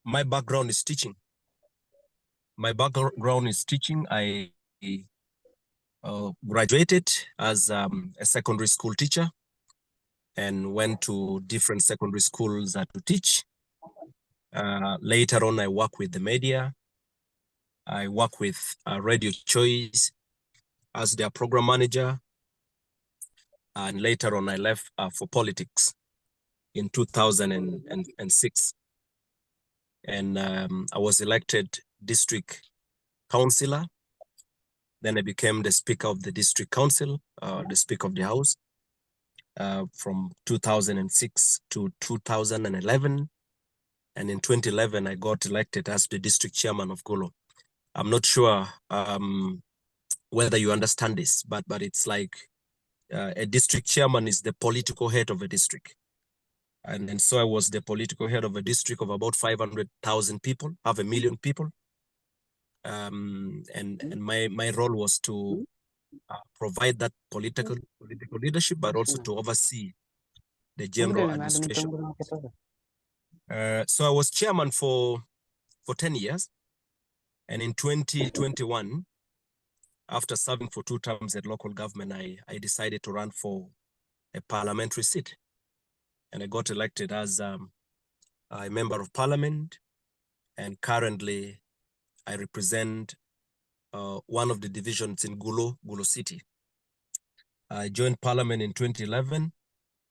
My background is teaching. I graduated as a secondary school teacher and went to different secondary schools to teach. Later on, I work with the media. I work with Radio Choice as their program manager. And later on, I left for politics in 2006. And I was elected district councillor. Then I became the speaker of the district council, the speaker of the house, from 2006 to 2011. And in 2011, I got elected as the district chairman of Gulu. I'm not sure whether you understand this, but it's like a district chairman is the political head of a district. And so I was the political head of a district of about 500,000 people, 500,000 people. And my role was to provide that political leadership, but also to oversee the general administration. So I was chairman for 10 years. And in 2021, after serving for 2 terms at local government, I decided to run for a parliamentary seat. And I got elected as a member of parliament. And currently, I represent one of the divisions in Gulu City. I joined parliament in 2011,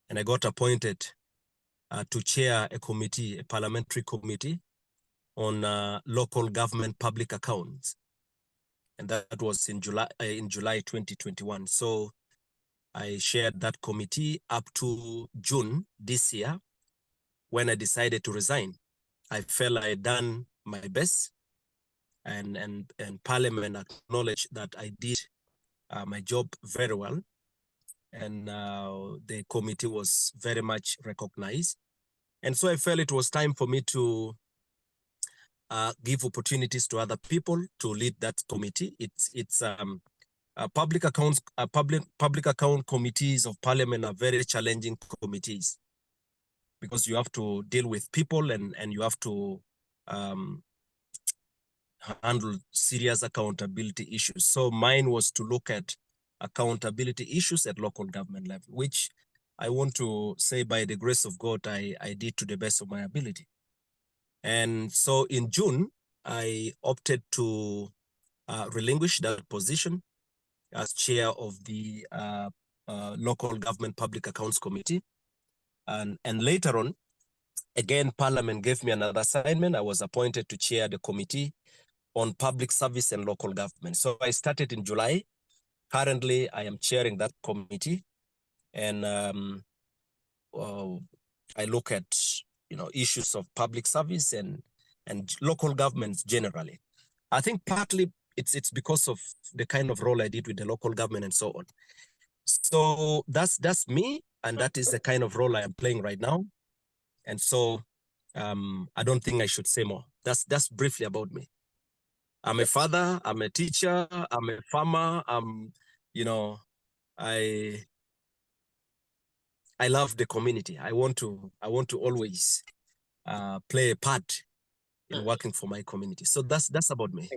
and I got appointed to chair a committee, a parliamentary committee on local government public accounts. And that was in July 2021. So I chaired that committee up to June this year, when I decided to resign. I felt I had done my best, and Parliament acknowledged that I did my job very well, and the committee was very much recognized. And so I felt it was time for me to give opportunities to other people to lead that committee. It's public account committees of Parliament are very challenging committees, because you have to deal with people and you have to handle serious accountability issues. So mine was to look at accountability issues at local government level, which I want to say by the grace of God, I did to the best of my ability. And so in June, I opted to relinquish that position as chair of the Local Government Public Accounts Committee. And later on, again, Parliament gave me another assignment. I was appointed to chair the committee on public service and local government. So I started in July. Currently, I am chairing that committee, and I look at issues of public service and local governments generally. I think partly it's because of the kind of role I did with the local government and so on. So that's me, and that is the kind of role I am playing right now. And so I don't think I should say more. That's briefly about me. I'm a father, I'm a teacher, I'm a farmer, I love the community. I want to always play a part in working for my community. So that's about me.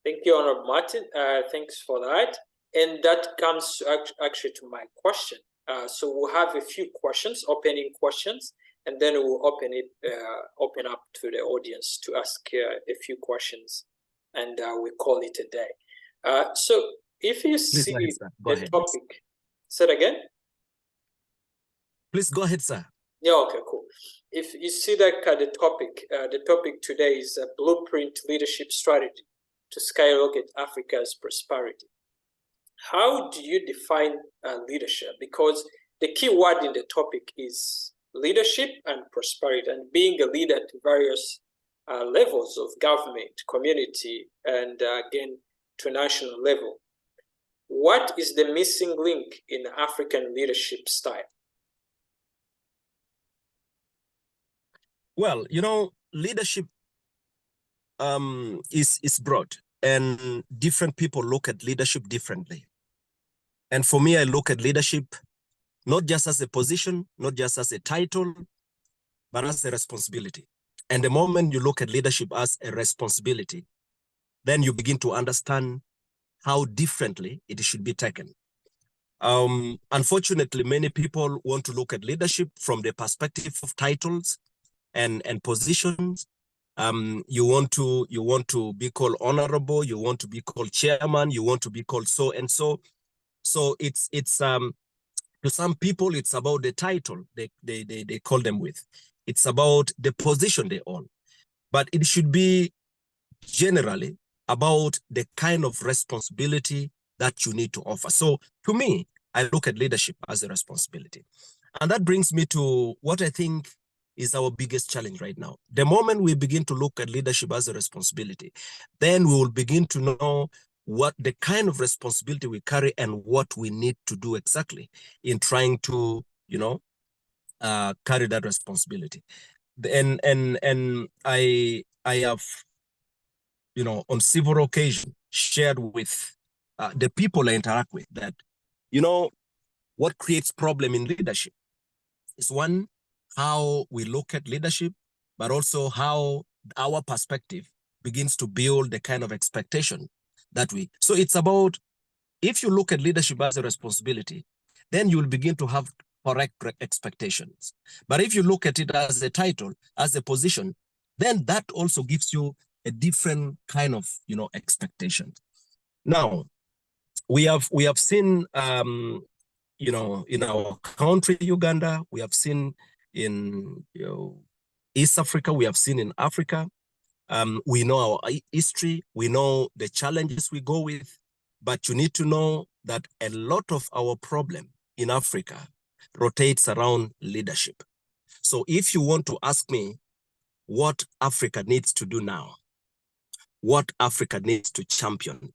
Thank you, Honorable Martin. Thanks for that. And that comes actually to my question. So we'll have a few questions, opening questions, and then we'll open up to the audience to ask a few questions, and we call it a day. So if you see the topic, say it again. Please go ahead, sir. Yeah, okay, cool. If you see that the topic today is a blueprint leadership strategy to skyrocket Africa's prosperity. How do you define leadership? Because the key word in the topic is leadership and prosperity, and being a leader to various levels of government, community, and again, to national level. What is the missing link in African leadership style? Well, leadership is broad, and different people look at leadership differently. And for me, I look at leadership not just as a position, not just as a title, but as a responsibility. And the moment you look at leadership as a responsibility, then you begin to understand how differently it should be taken. Unfortunately, many people want to look at leadership from the perspective of titles and positions. You want to be called honorable, you want to be called chairman, you want to be called so and so. So it's to some people it's about the title they call them with. It's about the position they own. But it should be generally about the kind of responsibility that you need to offer. So to me, I look at leadership as a responsibility. And that brings me to what I think is our biggest challenge right now. The moment we begin to look at leadership as a responsibility, then we will begin to know what the kind of responsibility we carry and what we need to do exactly in trying to, carry that responsibility. And I have, on several occasions shared with the people I interact with that, what creates problem in leadership is one, how we look at leadership, but also how our perspective begins to build the kind of expectation that so it's about, if you look at leadership as a responsibility, then you will begin to have correct expectations. But if you look at it as a title, as a position, then that also gives you a different kind of, expectation. Now, we have seen, in our country, Uganda, we have seen in East Africa, we have seen in Africa. We know our history, we know the challenges we go with, but you need to know that a lot of our problem in Africa rotates around leadership. So if you want to ask me what Africa needs to do now, what Africa needs to champion,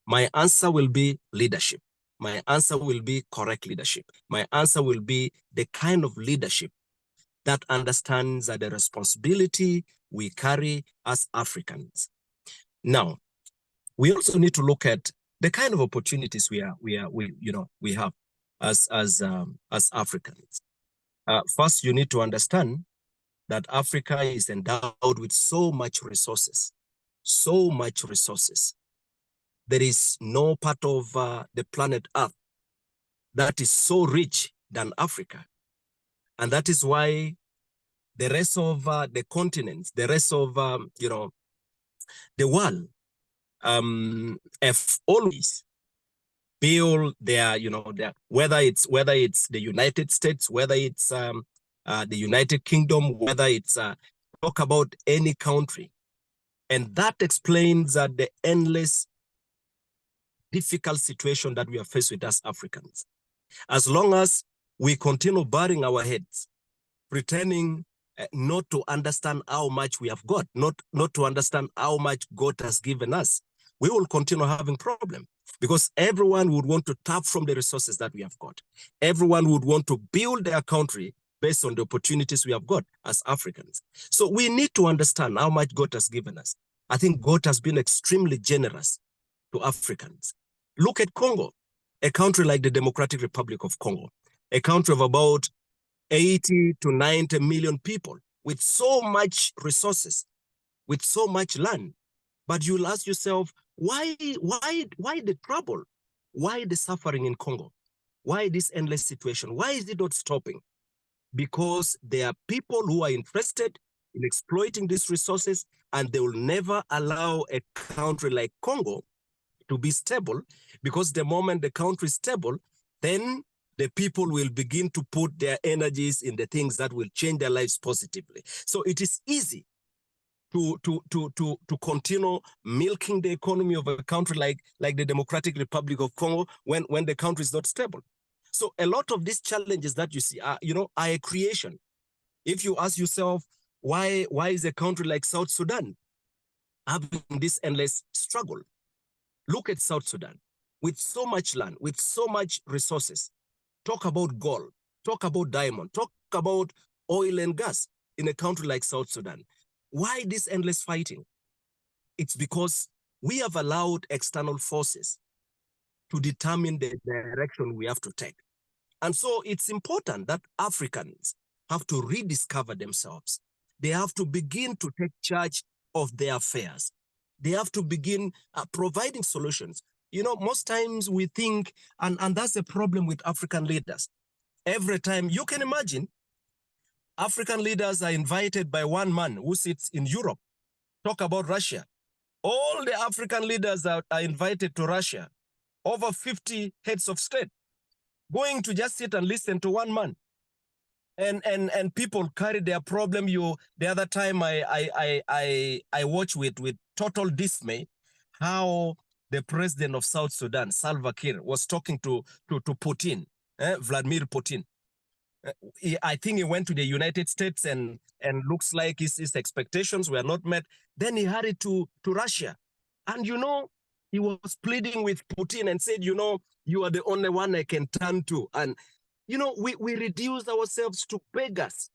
my answer will be leadership. My answer will be correct leadership. My answer will be the kind of leadership that understands that the responsibility we carry as Africans. Now, we also need to look at the kind of opportunities we have as Africans. First, you need to understand that Africa is endowed with so much resources, so much resources. There is no part of the planet Earth that is so rich than Africa. And that is why the rest of the continents, the rest of, the world have always built their, whether it's the United States, whether it's the United Kingdom, whether it's talk about any country. And that explains the endless difficult situation that we are faced with as Africans. As long as we continue burying our heads, pretending not to understand how much we have got, not to understand how much God has given us, we will continue having problems, because everyone would want to tap from the resources that we have got. Everyone would want to build their country based on the opportunities we have got as Africans. So we need to understand how much God has given us. I think God has been extremely generous to Africans. Look at Congo, a country like the Democratic Republic of Congo, a country of about 80 to 90 million people with so much resources, with so much land. But you'll ask yourself, why the trouble? Why the suffering in Congo? Why this endless situation? Why is it not stopping? Because there are people who are interested in exploiting these resources, and they will never allow a country like Congo to be stable, because the moment the country is stable, then the people will begin to put their energies in the things that will change their lives positively. So it is easy to continue milking the economy of a country like the Democratic Republic of Congo when the country is not stable. So a lot of these challenges that you see are a creation. If you ask yourself, why is a country like South Sudan having this endless struggle? Look at South Sudan, with so much land, with so much resources. Talk about gold, talk about diamond, talk about oil and gas in a country like South Sudan. Why this endless fighting? It's because we have allowed external forces to determine the direction we have to take. And so it's important that Africans have to rediscover themselves. they have to begin to take charge of their affairs. They have to begin providing solutions. You know, most times we think, and that's the problem with African leaders. Every time, you can imagine, African leaders are invited by one man who sits in Europe. Talk about Russia. All the African leaders are invited to Russia. Over 50 heads of state going to just sit and listen to one man. And people carry their problem. The other time I watched with total dismay how the president of South Sudan, Salva Kiir, was talking to Putin, Vladimir Putin. I think he went to the United States and looks like his expectations were not met. Then he hurried to Russia. And, you know, he was pleading with Putin and said, you know, you are the only one I can turn to. And, you know, we reduce ourselves to beggars.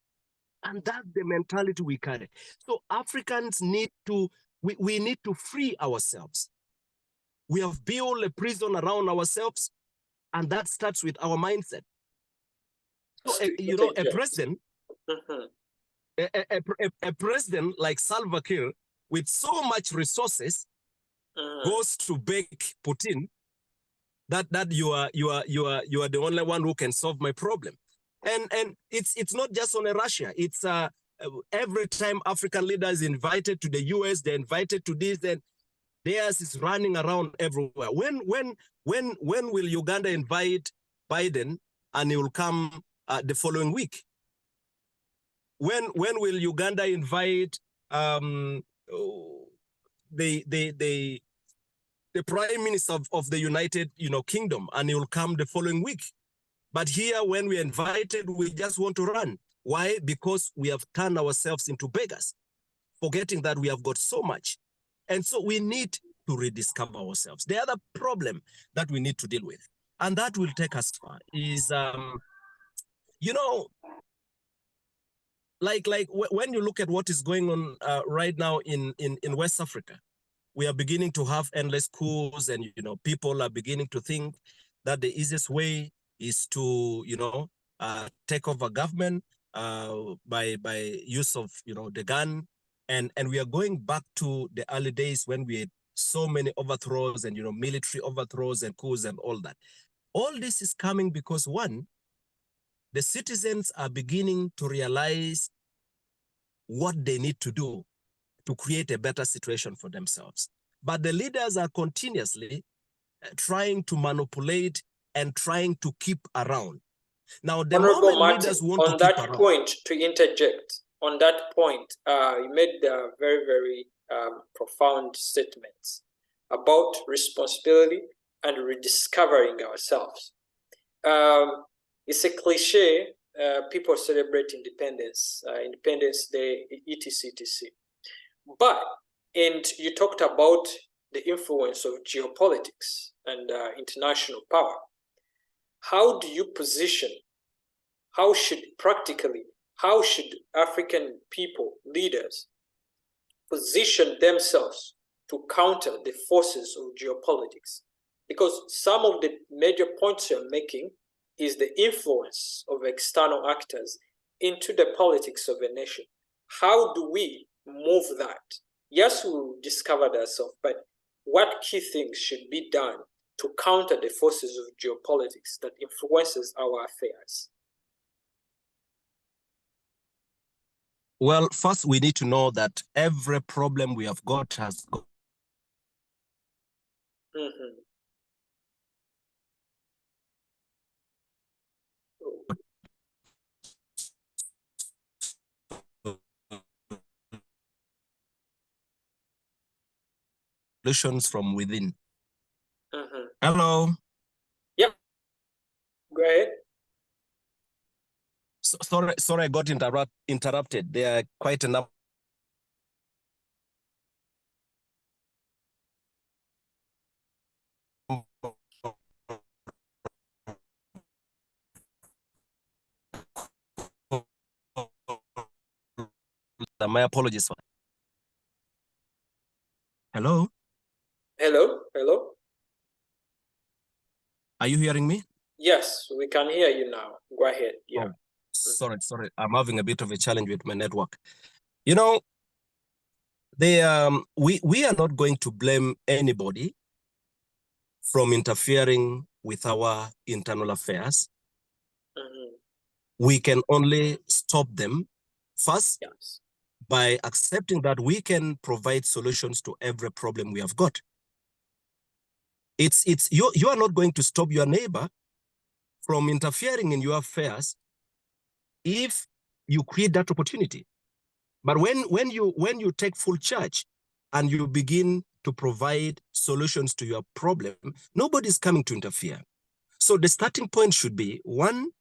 And that's the mentality we carry. So Africans need to, we need to free ourselves. We have built a prison around ourselves, and that starts with our mindset. So, you know, a president, a president like Salva Kiir, with so much resources, goes to beg Putin that you are the only one who can solve my problem. And it's not just on Russia. It's every time African leaders invited to the US, they're invited to this, then theirs is running around everywhere. When will Uganda invite Biden and he will come the following week? When will Uganda invite the prime minister of the United Kingdom, and he will come the following week? But here, when we're invited, we just want to run. Why? Because we have turned ourselves into beggars, forgetting that we have got so much. And so we need to rediscover ourselves. The other problem that we need to deal with, and that will take us far, is, you know, like when you look at what is going on right now in West Africa, we are beginning to have endless coups, and, you know, people are beginning to think that the easiest way is to, you know, take over government by use of, you know, the gun. And we are going back to the early days when we had so many overthrows and, you know, military overthrows and coups and all that. All this is coming because, one, the citizens are beginning to realize what they need to do to create a better situation for themselves. But the leaders are continuously trying to manipulate and trying to keep around. Now, the Honorable moment Martin, leaders want on to keep that around, point, to interject, on that point, you made very, very profound statements about responsibility and rediscovering ourselves. It's a cliche. People celebrate independence, Independence Day, etc., etc. And you talked about the influence of geopolitics and international power. How do you position, how should African people, leaders, position themselves to counter the forces of geopolitics? Because some of the major points you're making is the influence of external actors into the politics of a nation. How do we move that? Yes, we discovered ourselves, but what key things should be done to counter the forces of geopolitics that influences our affairs? well, first we need to know that every problem we have got has got solutions from within. Hello. Yep. Go ahead. Sorry, I got interrupted. There are quite a number. My apologies. Hello? Hello? Hello? Are you hearing me? Yes, we can hear you now. Go ahead. Yeah. Oh, sorry. I'm having a bit of a challenge with my network. You know, we are not going to blame anybody from interfering with our internal affairs. Mm-hmm. We can only stop them first, Yes. by accepting that we can provide solutions to every problem we have got. It's you are not going to stop your neighbor from interfering in your affairs if you create that opportunity. But when you take full charge and you begin to provide solutions to your problem, nobody's coming to interfere. So the starting point should be, one,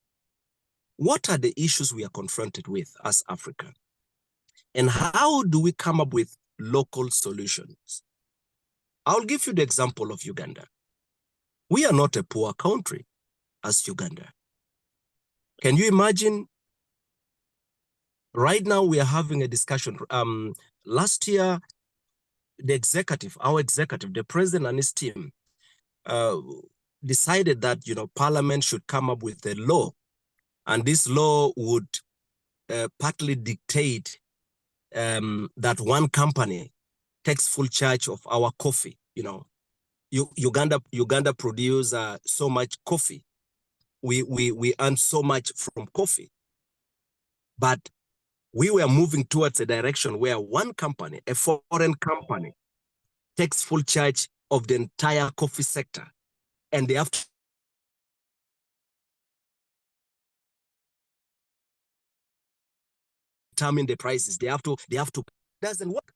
what are the issues we are confronted with as Africa? And how do we come up with local solutions? I'll give you the example of Uganda. We are not a poor country as Uganda. Can you imagine? Right now, we are having a discussion. Last year, our executive, the president and his team, decided that Parliament should come up with a law, and this law would partly dictate that one company takes full charge of our coffee. Uganda produce so much coffee. We earn so much from coffee, but we were moving towards a direction where one company, a foreign company, takes full charge of the entire coffee sector, and they have to determine the prices. They have to. Doesn't work.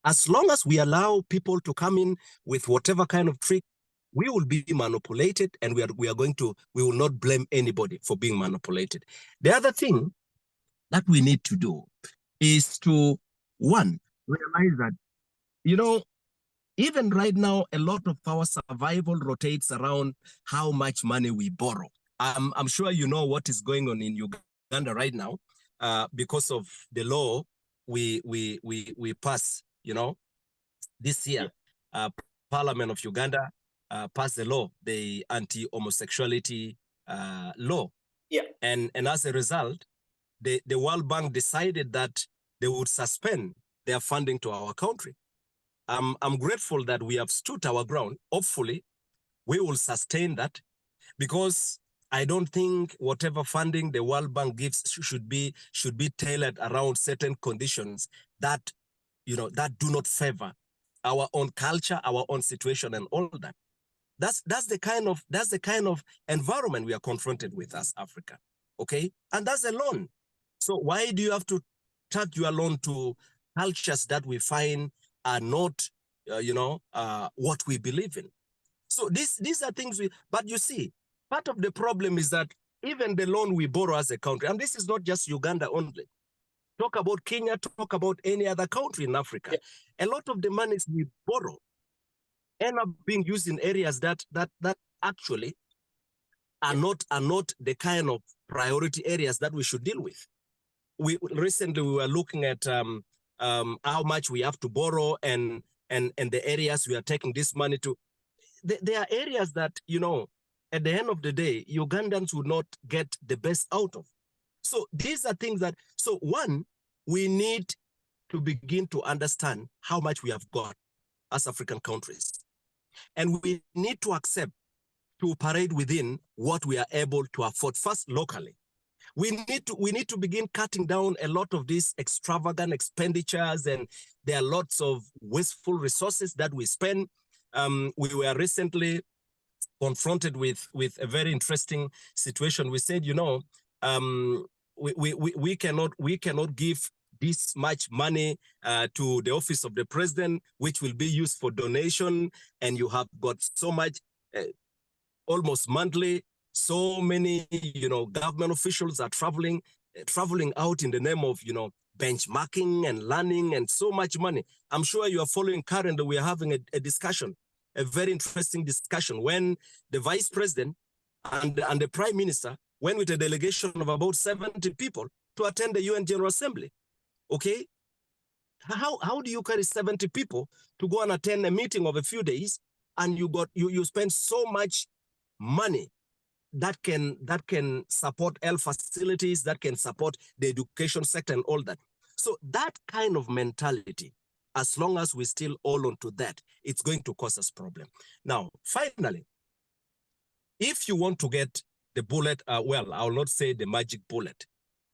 As long as we allow people to come in with whatever kind of trick, we will be manipulated, and we will not blame anybody for being manipulated. The other thing that we need to do is to, one, realize that, even right now, a lot of our survival rotates around how much money we borrow. I'm sure you know what is going on in Uganda right now, because of the law we pass, this year. Parliament of Uganda passed the law, the anti-homosexuality law. Yeah. And as a result, the World Bank decided that they would suspend their funding to our country. I'm grateful that we have stood our ground. Hopefully, we will sustain that, because I don't think whatever funding the World Bank gives should be tailored around certain conditions that that do not favor our own culture, our own situation, and all that. That's the kind of environment we are confronted with as Africa. Okay, and that's a loan. So why do you have to tag your loan to cultures that we find are not, what we believe in? So these are things but you see, part of the problem is that even the loan we borrow as a country, and this is not just Uganda only. Talk about Kenya, talk about any other country in Africa. Yeah. A lot of the monies we borrow end up being used in areas that actually are not the kind of priority areas that we should deal with. Recently we were looking at how much we have to borrow and the areas we are taking this money to. There are areas that, at the end of the day, Ugandans would not get the best out of. So these are things that, so one, we need to begin to understand how much we have got as African countries. And we need to accept to operate within what we are able to afford first locally. We need to begin cutting down a lot of these extravagant expenditures, and there are lots of wasteful resources that we spend. We were recently confronted with a very interesting situation. We said, we cannot give this much money to the office of the president, which will be used for donation, and you have got so much, almost monthly. So many, government officials are traveling out in the name of, benchmarking and learning, and so much money. I'm sure you are following currently. We are having a discussion, a very interesting discussion, when the vice president and the prime minister went with a delegation of about 70 people to attend the UN General Assembly. Okay? How do you carry 70 people to go and attend a meeting of a few days, and you spend so much money that can support health facilities, that can support the education sector and all that? So that kind of mentality, as long as we still hold on to that, it's going to cause us problem. Now, finally, if you want to get the bullet, well, I will not say the magic bullet.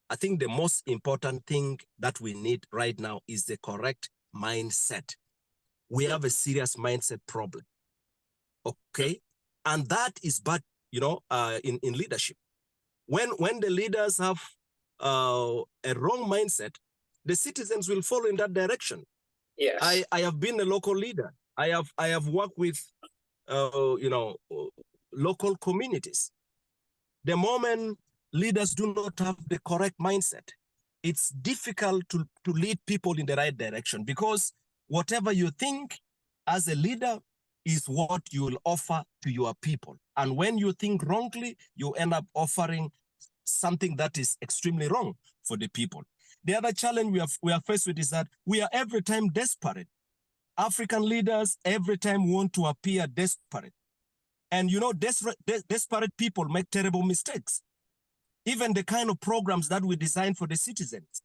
I think the most important thing that we need right now is the correct mindset. We have a serious mindset problem, okay? And that is bad, you know, in leadership. When the leaders have a wrong mindset, the citizens will follow in that direction. Yes. I have been a local leader. I have worked with, you know, local communities. The moment leaders do not have the correct mindset, it's difficult to lead people in the right direction, because whatever you think as a leader is what you will offer to your people. And when you think wrongly, you end up offering something that is extremely wrong for the people. The other challenge we are faced with is that we are every time desperate. African leaders every time want to appear desperate. And you know, desperate people make terrible mistakes. Even the kind of programs that we design for the citizens.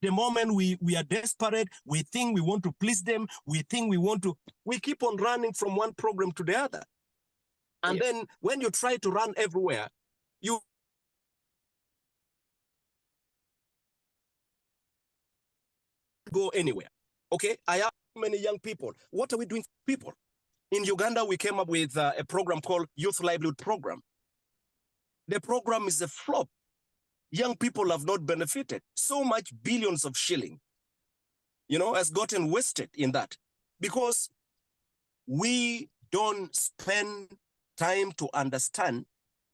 The moment we are desperate, we think we want to please them, we keep on running from one program to the other. And then when you try to run everywhere, you go anywhere. Okay, I have many young people. What are we doing for people? In Uganda, we came up with a program called Youth Livelihood Program. The program is a flop. Young people have not benefited. So much billions of shillings, you know, has gotten wasted in that, because we don't spend time to understand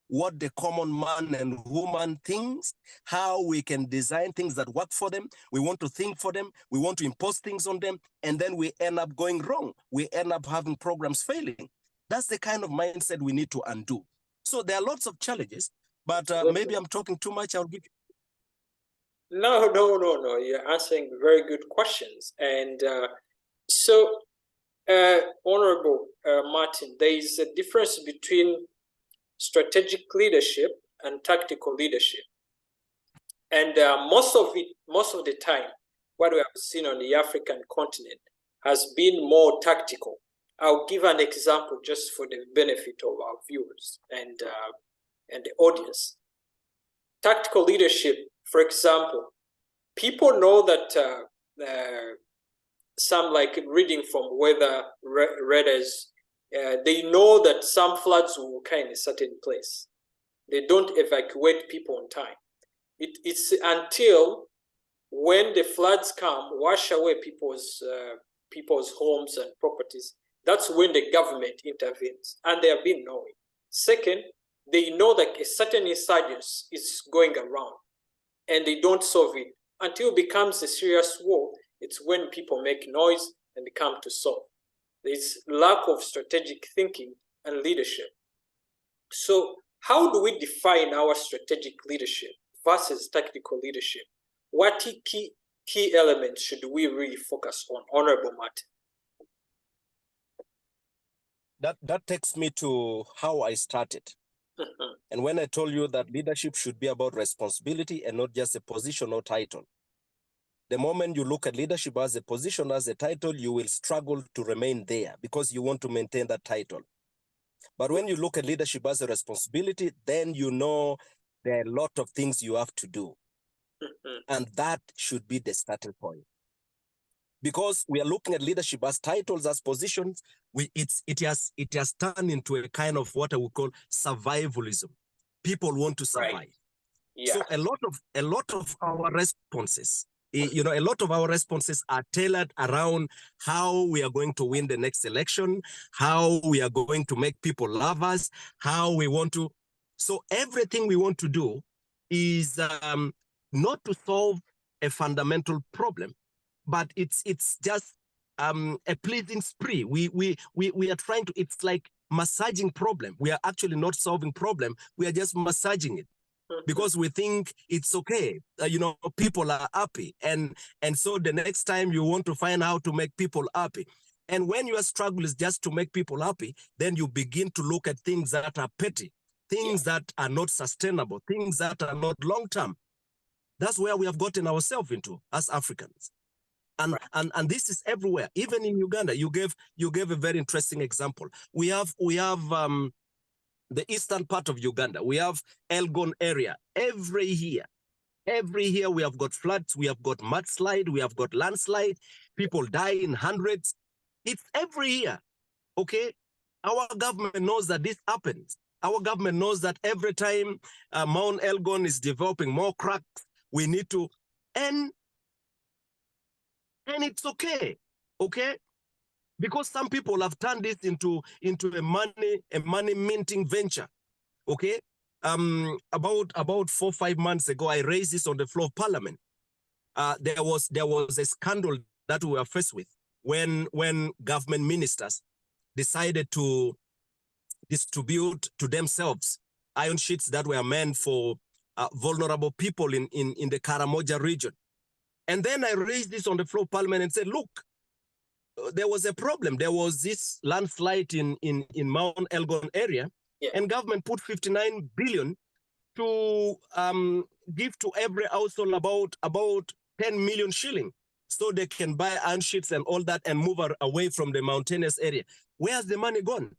what the common man and woman thinks, how we can design things that work for them. We want to think for them. We want to impose things on them. And then we end up going wrong. We end up having programs failing. That's the kind of mindset we need to undo. So there are lots of challenges, but maybe I'm talking too much. I'll give you. No. You're answering very good questions. And Honorable Martin, there is a difference between strategic leadership and tactical leadership. And most of the time, what we have seen on the African continent has been more tactical. I'll give an example just for the benefit of our viewers and the audience. Tactical leadership, for example, people know that some, like reading from weather radars, they know that some floods will occur in a certain place. They don't evacuate people on time. It's until when the floods come, wash away people's homes and properties, that's when the government intervenes, and they have been knowing. Second, they know that a certain insurgence is going around, and they don't solve it until it becomes a serious war. It's when people make noise and they come to solve. There's lack of strategic thinking and leadership. So how do we define our strategic leadership versus tactical leadership? What key elements should we really focus on, Honorable Martin? That takes me to how I started. And when I told you that leadership should be about responsibility and not just a position or title. The moment you look at leadership as a position, as a title, you will struggle to remain there because you want to maintain that title. But when you look at leadership as a responsibility, then you know there are a lot of things you have to do. And that should be the starting point. Because we are looking at leadership as titles, as positions, it has turned into a kind of what I would call survivalism. People want to survive. Right. Yeah. So a lot of our responses, you know, a lot of our responses are tailored around how we are going to win the next election, how we are going to make people love us, how we want to. So everything we want to do is not to solve a fundamental problem, but it's just a pleasing spree. We are trying to, it's like massaging problem. We are actually not solving problem. We are just massaging it. Because we think it's okay, you know, people are happy. And so the next time you want to find out how to make people happy. And when your struggle is just to make people happy, then you begin to look at things that are petty, things that are not sustainable, things that are not long-term. That's where we have gotten ourselves into as Africans. And, right. and this is everywhere. Even in Uganda, you gave a very interesting example. We have the eastern part of Uganda. We have Elgon area. Every year we have got floods, we have got mudslide, we have got landslide. People die in hundreds. It's every year. Okay, our government knows that this happens. Our government knows that every time Mount Elgon is developing more cracks, we need to end. And it's okay, because some people have turned this into a money minting venture. Okay, about 4 or 5 months ago, I raised this on the floor of Parliament. There was a scandal that we were faced with when government ministers decided to distribute to themselves iron sheets that were meant for vulnerable people in the Karamoja region. And then I raised this on the floor of Parliament and said, look, there was a problem. There was this landslide in Mount Elgon area, and government put 59 billion to give to every household about 10 million shilling so they can buy iron sheets and all that and move away from the mountainous area. Where's the money gone?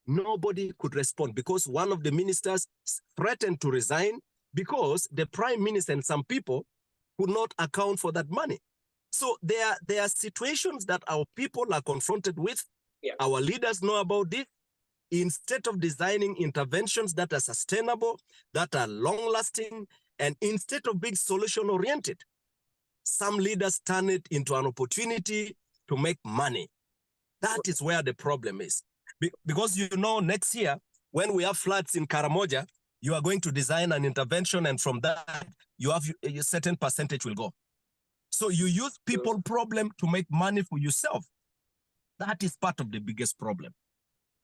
Nobody could respond because one of the ministers threatened to resign because the prime minister and some people could not account for that money. So there are situations that our people are confronted with. Our leaders know about this. Instead of designing interventions that are sustainable, that are long-lasting, and instead of being solution-oriented, some leaders turn it into an opportunity to make money. That is where the problem is. Because next year, when we have floods in Karamoja, you are going to design an intervention, and from that, you have a certain percentage will go. So you use people problem to make money for yourself. That is part of the biggest problem.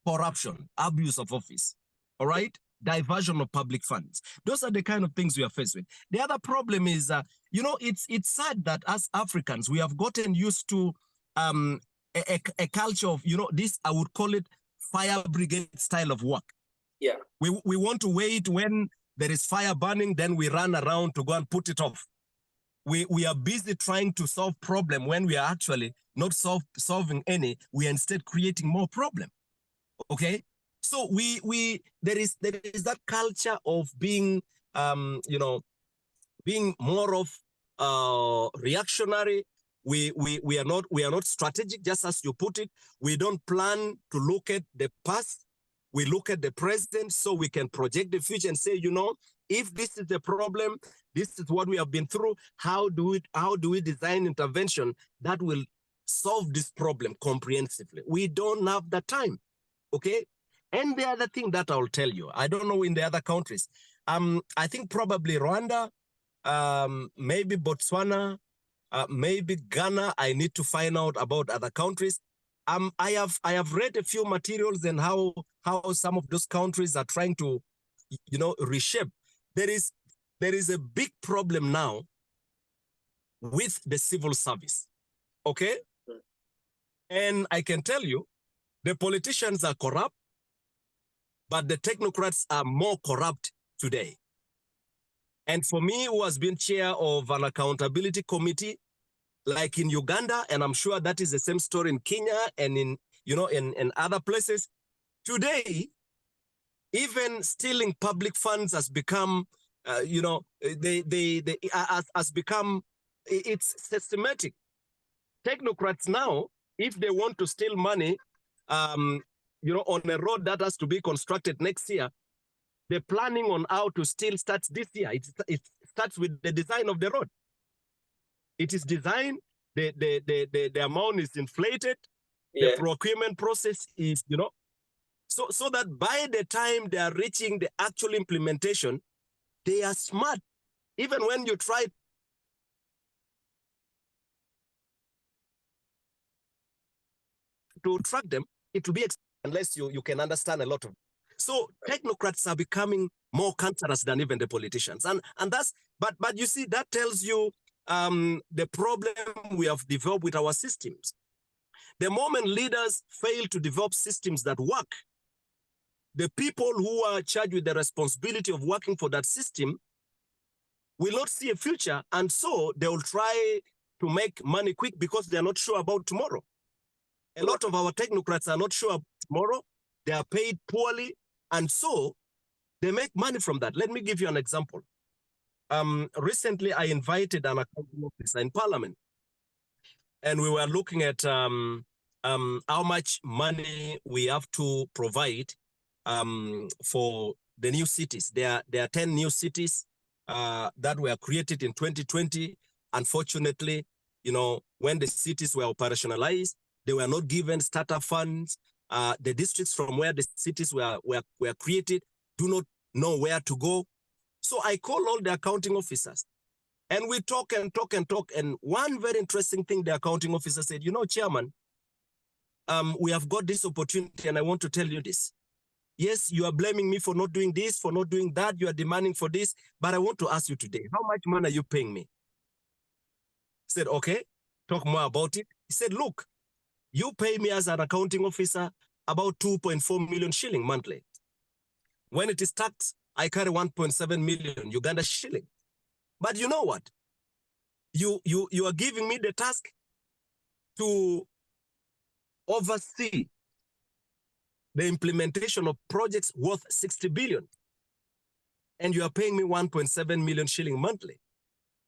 Corruption, abuse of office, all right? Diversion of public funds. Those are the kind of things we are faced with. The other problem is, it's sad that as Africans, we have gotten used to a culture of, this, I would call it fire brigade style of work. Yeah. We want to wait when there is fire burning, then we run around to go and put it off. We are busy trying to solve problem when we are actually not solving any. We are instead creating more problem. Okay, so there is that culture of being being more of reactionary. We are not strategic, just as you put it. We don't plan to look at the past. We look at the present so we can project the future and say, if this is the problem, this is what we have been through. How do we design intervention that will solve this problem comprehensively? We don't have the time. Okay. And the other thing that I'll tell you, I don't know in the other countries. I think probably Rwanda, maybe Botswana, maybe Ghana. I need to find out about other countries. I have read a few materials and how some of those countries are trying to, reshape. There is a big problem now with the civil service. Okay? And I can tell you, the politicians are corrupt, but the technocrats are more corrupt today. And for me, who has been chair of an accountability committee, like in Uganda, and I'm sure that is the same story in Kenya and in other places, today, even stealing public funds has become, has become, it's systematic. Technocrats now, if they want to steal money, on a road that has to be constructed next year, the planning on how to steal starts this year. It starts with the design of the road. It is designed, the amount is inflated, the procurement process is, so that by the time they are reaching the actual implementation, they are smart. Even when you try to track them, it will be unless you can understand a lot of. So technocrats are becoming more cancerous than even the politicians, and that's but you see that tells you the problem we have developed with our systems. The moment leaders fail to develop systems that work, the people who are charged with the responsibility of working for that system will not see a future, and so they will try to make money quick because they are not sure about tomorrow. A lot of our technocrats are not sure about tomorrow. They are paid poorly, and so they make money from that. Let me give you an example. Recently, I invited an accounting officer in Parliament, and we were looking at how much money we have to provide for the new cities. There are 10 new cities that were created in 2020. Unfortunately, you know, when the cities were operationalized, they were not given startup funds. The districts from where the cities were created do not know where to go. So I call all the accounting officers, and we talk and talk and talk. And one very interesting thing, the accounting officer said, you know, Chairman, we have got this opportunity, and I want to tell you this. Yes, you are blaming me for not doing this, for not doing that. You are demanding for this, but I want to ask you today, how much money are you paying me? I said, okay, talk more about it. He said, look, you pay me as an accounting officer about 2.4 million shilling monthly. When it is taxed, I carry 1.7 million Uganda shilling. But you know what? You are giving me the task to oversee the implementation of projects worth 60 billion. And you are paying me 1.7 million shilling monthly.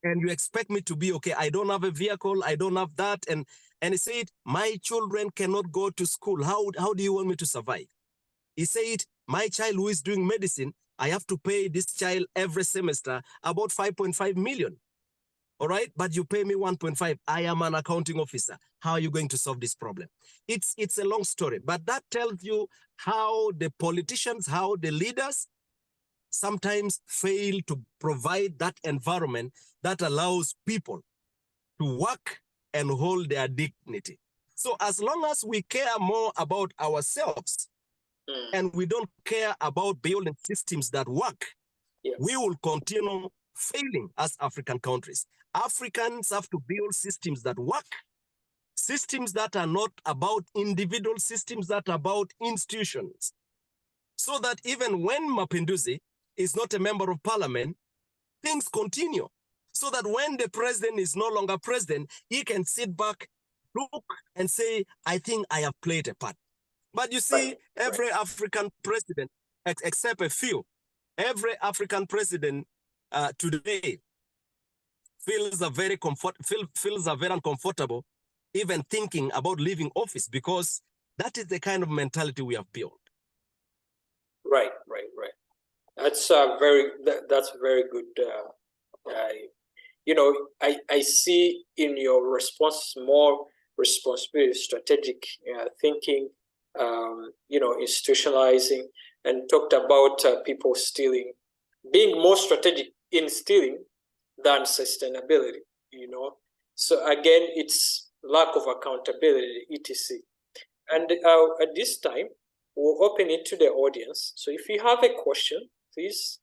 And you expect me to be okay. I don't have a vehicle. I don't have that. And he said, my children cannot go to school. How do you want me to survive? He said, my child who is doing medicine, I have to pay this child every semester about 5.5 million. All right, but you pay me 1.5. I am an accounting officer. How are you going to solve this problem? It's a long story, but that tells you how the politicians, how the leaders sometimes fail to provide that environment that allows people to work and hold their dignity. So as long as we care more about ourselves and we don't care about building systems that work, we will continue failing as African countries. Africans have to build systems that work, systems that are not about individual systems, that are about institutions. So that even when Mapinduzi is not a member of parliament, things continue. So that when the president is no longer president, he can sit back, look, and say, I think I have played a part. But you see, every African president, except a few, every African president today feels very uncomfortable even thinking about leaving office, because that is the kind of mentality we have built. Right. That's very good. You know, I see in your response more responsibility, strategic thinking, you know, institutionalizing, and talked about people stealing, being more strategic in stealing than sustainability, you know. So again, it's lack of accountability, etc. And at this time, we'll open it to the audience. So if you have a question, please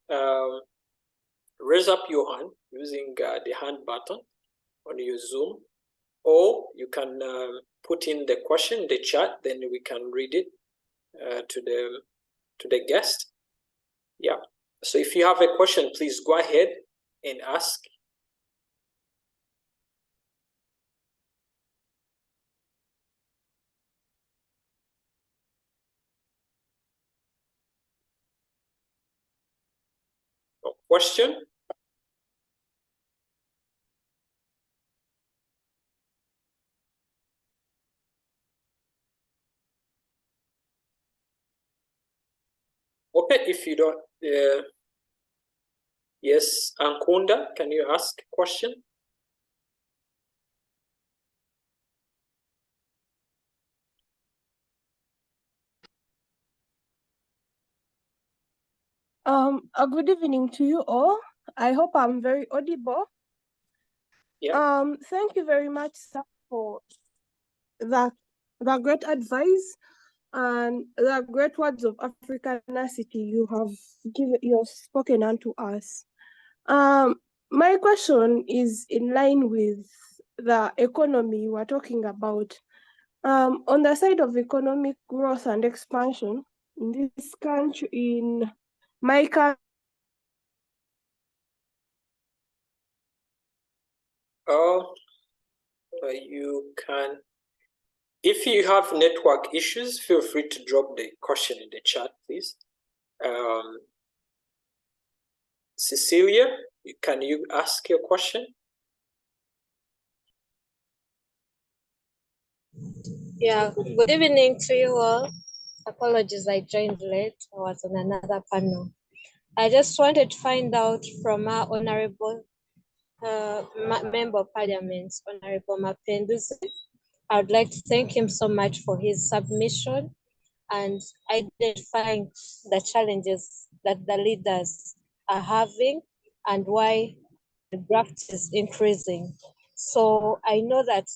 raise up your hand using the hand button on your Zoom, or you can put in the question in the chat, then we can read it to the guest. Yeah. So if you have a question, please go ahead and ask. A question? Okay, if you don't, yes, Ankunda, can you ask a question? A good evening to you all. I hope I'm very audible. Yeah. Thank you very much, sir, for that great advice and the great words of Africanity you have spoken unto us. My question is in line with the economy we're talking about. On the side of economic growth and expansion in this country, in my country, You can, if you have network issues, feel free to drop the question in the chat, please. Cecilia, can you ask your question? Yeah, good evening to you all. Apologies, I joined late. I was on another panel. I just wanted to find out from our Honorable Member of Parliament, Honorable Mapenduzi. I would like to thank him so much for his submission and identifying the challenges that the leaders are having and why the graft is increasing. So I know that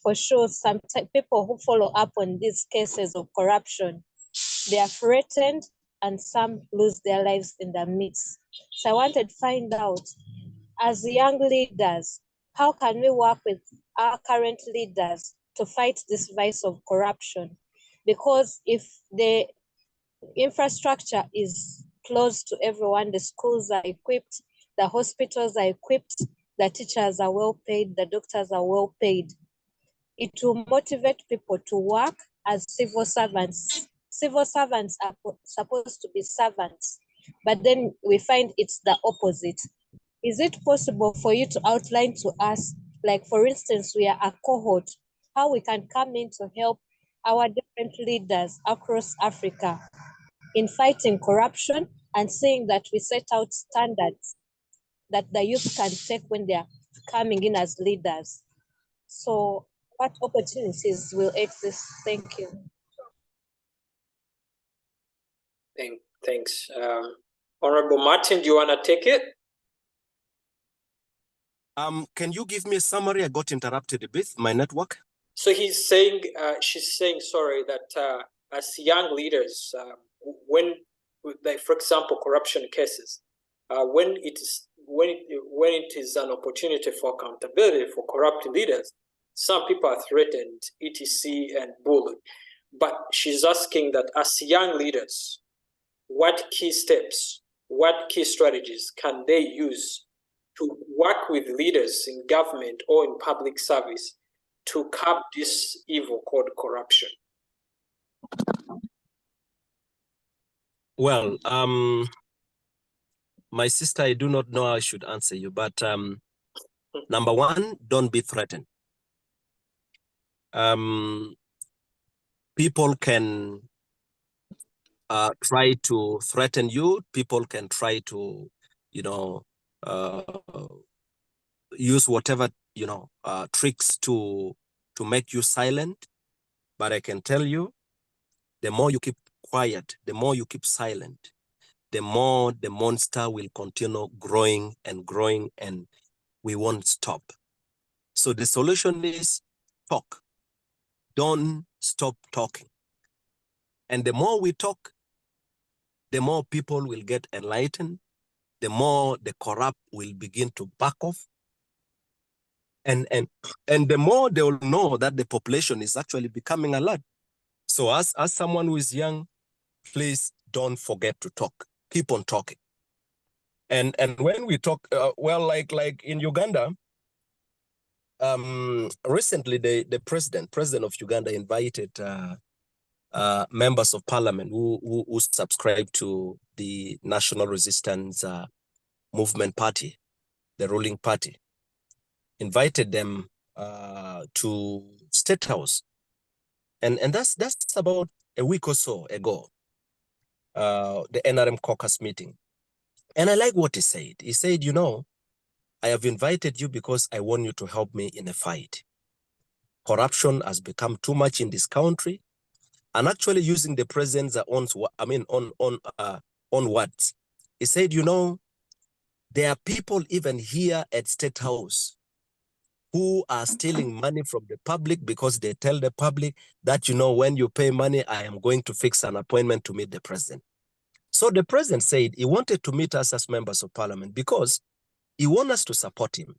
for sure, some people who follow up on these cases of corruption, they are threatened and some lose their lives in the midst. So I wanted to find out, as young leaders, how can we work with our current leaders to fight this vice of corruption? Because if the infrastructure is close to everyone, the schools are equipped, the hospitals are equipped, the teachers are well paid, the doctors are well paid, it will motivate people to work as civil servants. Civil servants are supposed to be servants, but then we find it's the opposite. Is it possible for you to outline to us, like for instance, we are a cohort, how we can come in to help our different leaders across Africa in fighting corruption and seeing that we set out standards that the youth can take when they are coming in as leaders? So what opportunities will exist? Thank you. Thanks. Honorable Martin, do you want to take it? Can you give me a summary? I got interrupted a bit, my network. So he's saying, she's saying, sorry, that as young leaders, when, like for example, corruption cases, when it is an opportunity for accountability for corrupt leaders, some people are threatened, etc., and bullied. But she's asking that as young leaders, what key steps, what key strategies can they use to work with leaders in government or in public service to curb this evil called corruption? Well, my sister, I do not know how I should answer you, but number one, don't be threatened. People can try to threaten you. People can try to, use whatever, tricks to make you silent. But I can tell you, the more you keep quiet, the more you keep silent, the more the monster will continue growing and growing, and we won't stop. So the solution is talk. Don't stop talking. And the more we talk, the more people will get enlightened, the more the corrupt will begin to back off. And the more they will know that the population is actually becoming alert. So as someone who is young, please don't forget to talk. Keep on talking. And when we talk, well, like in Uganda, recently the president of Uganda invited members of parliament who subscribe to the National Resistance Movement Party, the ruling party, invited them to State House. And that's about a week or so ago, the NRM caucus meeting. And I like what he said. He said, I have invited you because I want you to help me in a fight. Corruption has become too much in this country. And actually using the president's own words, he said, there are people even here at State House who are stealing money from the public because they tell the public that, when you pay money, I am going to fix an appointment to meet the president. So the president said he wanted to meet us as members of parliament because he wants us to support him.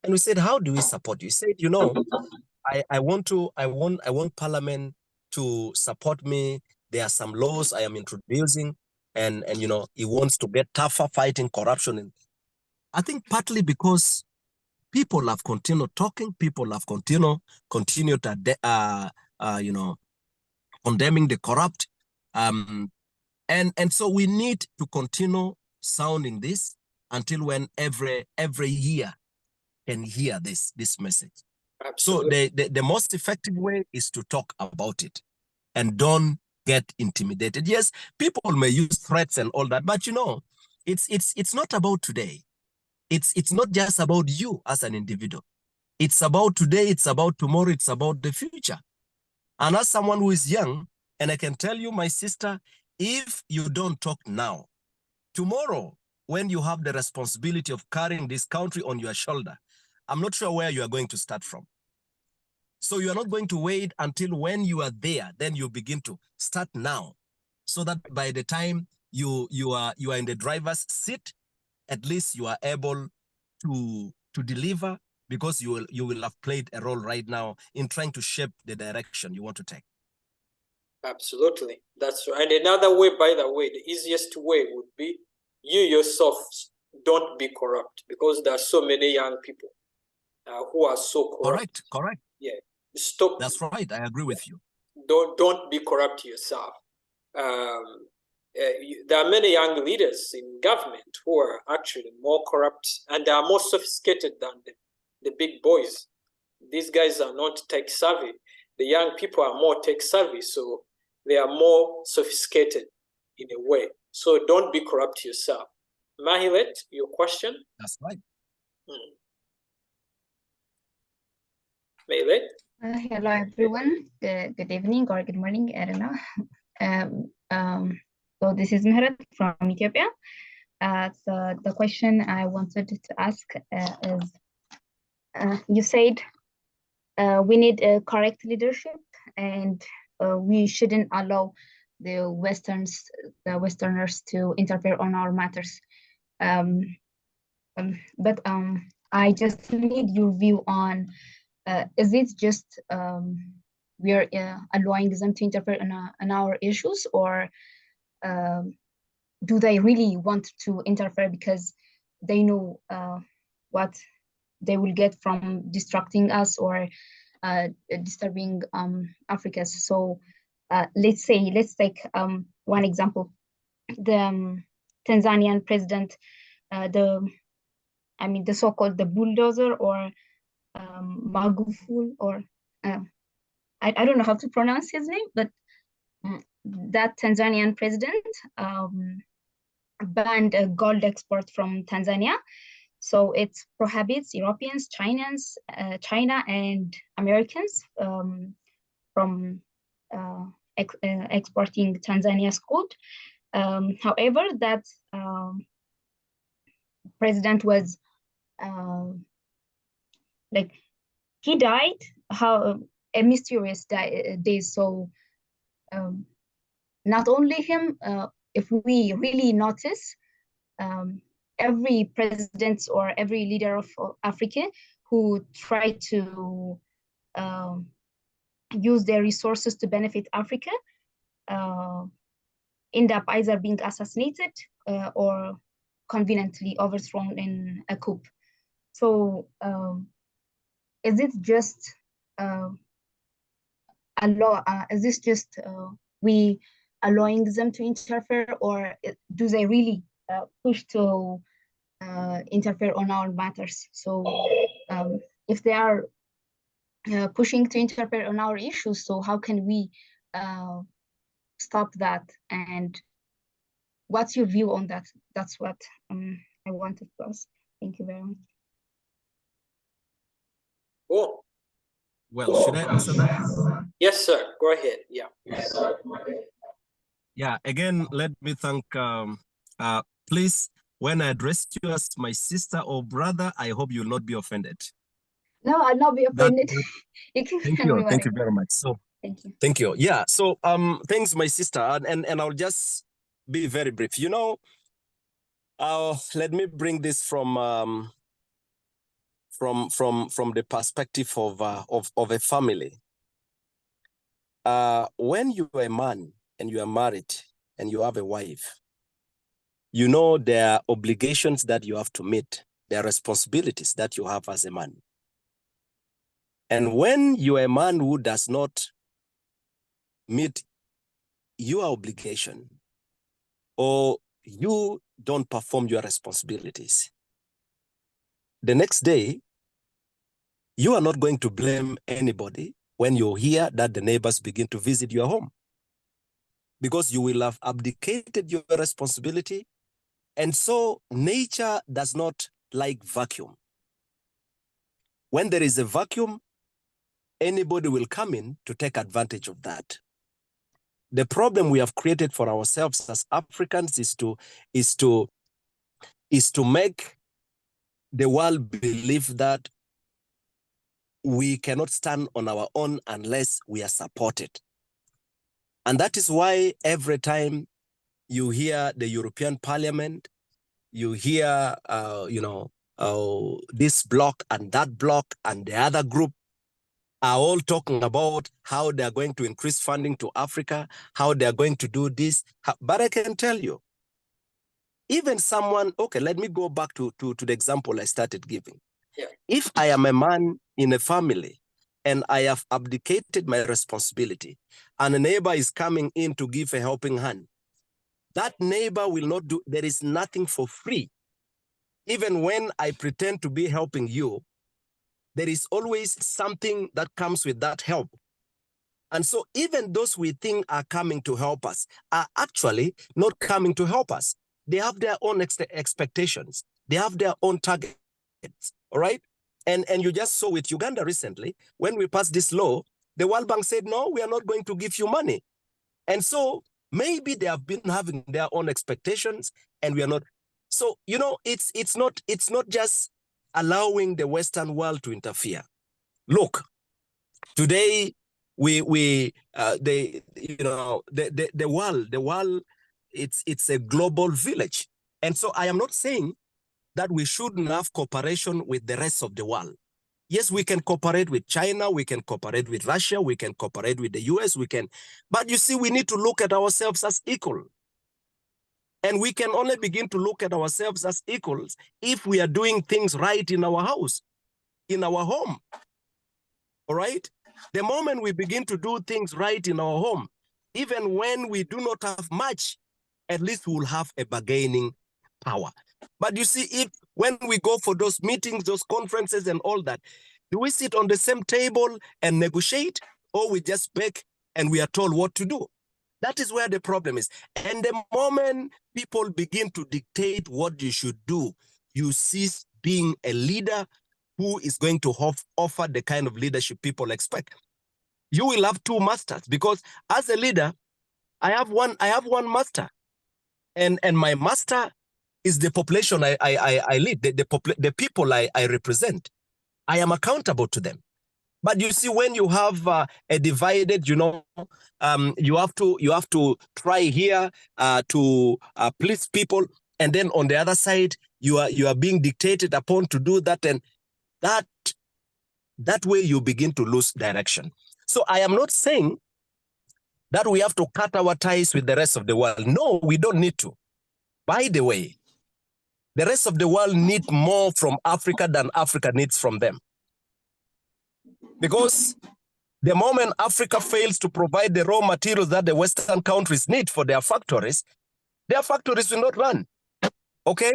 And we said, how do we support you? He said, I want parliament to support me. There are some laws I am introducing, and he wants to get tougher fighting corruption. And I think partly because people have continued talking. People have continued condemning the corrupt. And so we need to continue sounding this until when every year can hear this message. Absolutely. So the most effective way is to talk about it and don't get intimidated. Yes, people may use threats and all that, but it's not about today. It's not just about you as an individual. It's about today, it's about tomorrow, it's about the future. And as someone who is young, and I can tell you, my sister, if you don't talk now, tomorrow, when you have the responsibility of carrying this country on your shoulder, I'm not sure where you are going to start from. So you are not going to wait until when you are there, then you begin to start now, so that by the time you are in the driver's seat, at least you are able to deliver, because you will have played a role right now in trying to shape the direction you want to take. Absolutely, that's right. And another way, by the way, the easiest way would be you yourself don't be corrupt, because there are so many young people who are so corrupt. Correct. Yeah, stop. That's right. I agree with you. Don't be corrupt yourself. There are many young leaders in government who are actually more corrupt and are more sophisticated than the big boys. These guys are not tech savvy. The young people are more tech savvy, so they are more sophisticated in a way. So don't be corrupt yourself. Mahilet, your question? That's right. Mahilet? Hello, everyone. Good evening or good morning. I don't know. So this is Mehret from Ethiopia. So the question I wanted to ask is, you said we need a correct leadership, and we shouldn't allow the Westerners to interfere on our matters. But I just need your view on, is it just we are allowing them to interfere in our issues, or do they really want to interfere because they know what they will get from distracting us or disturbing Africa? So let's take one example. The Tanzanian president, the so-called the bulldozer, or Magufuli, or I don't know how to pronounce his name, but that Tanzanian president banned gold export from Tanzania. So it prohibits Europeans, China and Americans from exporting Tanzania's gold. However, that president was he died a mysterious day. So not only him, if we really notice, every president or every leader of Africa who try to use their resources to benefit Africa end up either being assassinated or conveniently overthrown in a coup. So is it just is this just we allowing them to interfere, or do they really push to interfere on our matters? So if they are pushing to interfere on our issues, so how can we stop that? And what's your view on that? That's what I wanted to ask. Thank you very much. Oh. Well, should I answer that? Yes, sir. Go ahead. Yeah. Yeah. Again, let me thank. Please, when I address you as my sister or brother, I hope you'll not be offended. No, I'll not be offended. Thank you very much. So thank you. Yeah. So thanks, my sister, and I'll just be very brief. Let me bring this from the perspective of a family. When you are a man and you are married and you have a wife, there are obligations that you have to meet. There are responsibilities that you have as a man. And when you are a man who does not meet your obligation, or you don't perform your responsibilities, the next day, you are not going to blame anybody when you hear that the neighbors begin to visit your home, because you will have abdicated your responsibility. And so nature does not like vacuum. When there is a vacuum, anybody will come in to take advantage of that. The problem we have created for ourselves as Africans is to make the world believe that we cannot stand on our own unless we are supported. And that is why every time you hear the European Parliament, you hear, this bloc and that bloc and the other group are all talking about how they're going to increase funding to Africa, how they're going to do this. But I can tell you, even someone, okay, let me go back to the example I started giving. Yeah. If I am a man in a family and I have abdicated my responsibility and a neighbor is coming in to give a helping hand, that neighbor will not do, there is nothing for free. Even when I pretend to be helping you, there is always something that comes with that help. And so even those we think are coming to help us are actually not coming to help us. They have their own expectations. They have their own targets, all right? And you just saw with Uganda recently, when we passed this law, the World Bank said, no, we are not going to give you money. And so maybe they have been having their own expectations and we are not. So, it's not just allowing the Western world to interfere. Look, today the world, it's a global village. And so I am not saying that we shouldn't have cooperation with the rest of the world. Yes, we can cooperate with China, we can cooperate with Russia, we can cooperate with the US, but you see, we need to look at ourselves as equal. And we can only begin to look at ourselves as equals if we are doing things right in our house, in our home. All right? The moment we begin to do things right in our home, even when we do not have much, at least we will have a bargaining power. But you see, when we go for those meetings, those conferences and all that, do we sit on the same table and negotiate, or we just beg and we are told what to do? That is where the problem is. And the moment people begin to dictate what you should do, you cease being a leader who is going to offer the kind of leadership people expect. You will have two masters, because as a leader, I have one master. And my master is the population I lead, the people I represent. I am accountable to them. But you see, when you have a divided, you have to try here to please people, and then on the other side, you are being dictated upon to do that, and that way you begin to lose direction. So I am not saying that we have to cut our ties with the rest of the world. No, we don't need to. By the way, the rest of the world need more from Africa than Africa needs from them. Because the moment Africa fails to provide the raw materials that the Western countries need for their factories will not run. Okay?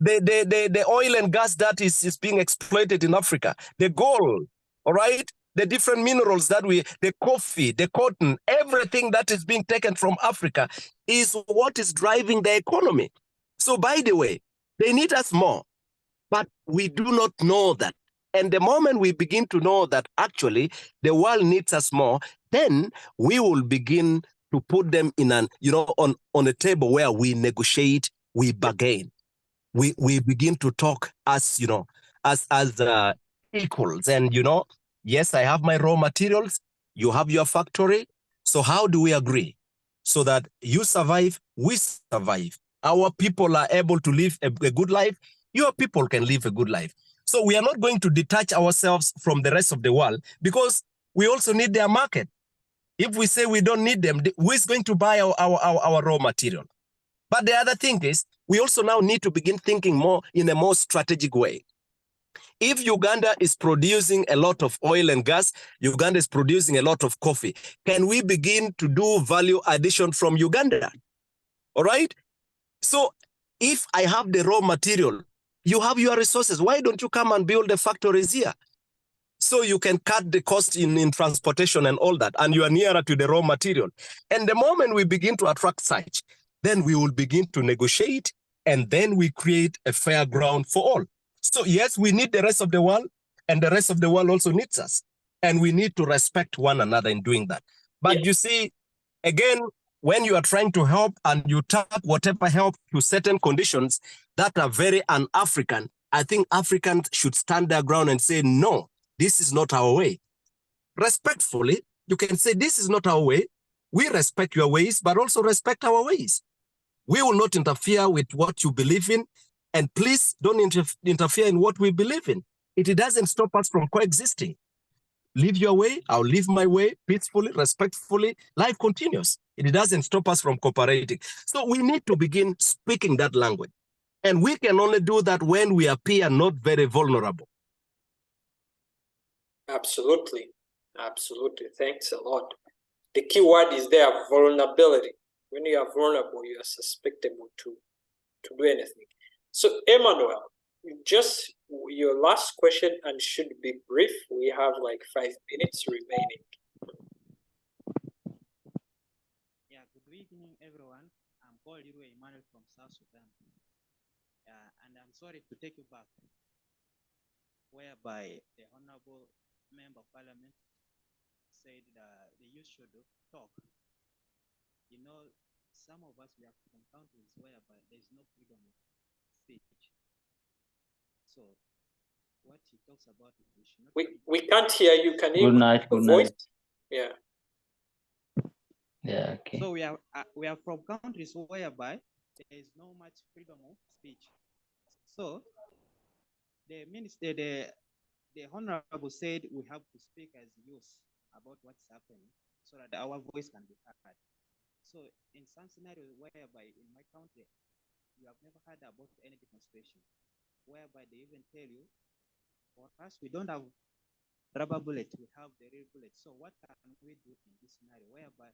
The oil and gas that is being exploited in Africa, the gold, all right? The different minerals the coffee, the cotton, everything that is being taken from Africa is what is driving the economy. So by the way, they need us more, but we do not know that. And the moment we begin to know that actually the world needs us more, then we will begin to put them in on a table where we negotiate, we bargain. We begin to talk as equals. And yes, I have my raw materials, you have your factory. So how do we agree so that you survive, we survive? Our people are able to live a good life. Your people can live a good life. So we are not going to detach ourselves from the rest of the world, because we also need their market. If we say we don't need them, who is going to buy our raw material? But the other thing is, we also now need to begin thinking more in a more strategic way. If Uganda is producing a lot of oil and gas, Uganda is producing a lot of coffee, can we begin to do value addition from Uganda? All right? So if I have the raw material, you have your resources. Why don't you come and build the factories here? So you can cut the cost in transportation and all that, and you are nearer to the raw material. And the moment we begin to attract such, then we will begin to negotiate, and then we create a fair ground for all. So yes, we need the rest of the world, and the rest of the world also needs us. And we need to respect one another in doing that. But you see, again, when you are trying to help and you tap whatever help to certain conditions that are very un-African, I think Africans should stand their ground and say, no, this is not our way. Respectfully, you can say, this is not our way. We respect your ways, but also respect our ways. We will not interfere with what you believe in, and please don't interfere in what we believe in. It doesn't stop us from coexisting. Live your way, I'll live my way, peacefully, respectfully, life continues. It doesn't stop us from cooperating. So we need to begin speaking that language. And we can only do that when we appear not very vulnerable. Absolutely. Absolutely. Thanks a lot. The key word is there, vulnerability. When you are vulnerable, you are susceptible to do anything. So, Emmanuel, just your last question, and should be brief. We have like 5 minutes remaining. Yeah, good evening, everyone. I'm called Emmanuel from South Sudan. And I'm sorry to take you back, whereby the Honorable Member of Parliament said the youth should talk. You know, some of us, we are from countries whereby there's no freedom of speech. So what he talks about, we can't hear you. Can you? Good night. Good voice? night. Yeah. Yeah. Okay. So we are from countries whereby there is no much freedom of speech. So the minister, the honorable said we have to speak as youth about what's happening so that our voice can be heard. So in some scenarios whereby in my country you have never heard about any demonstration, whereby they even tell you, for us we don't have rubber bullets, we have the real bullets. So what can we do in this scenario whereby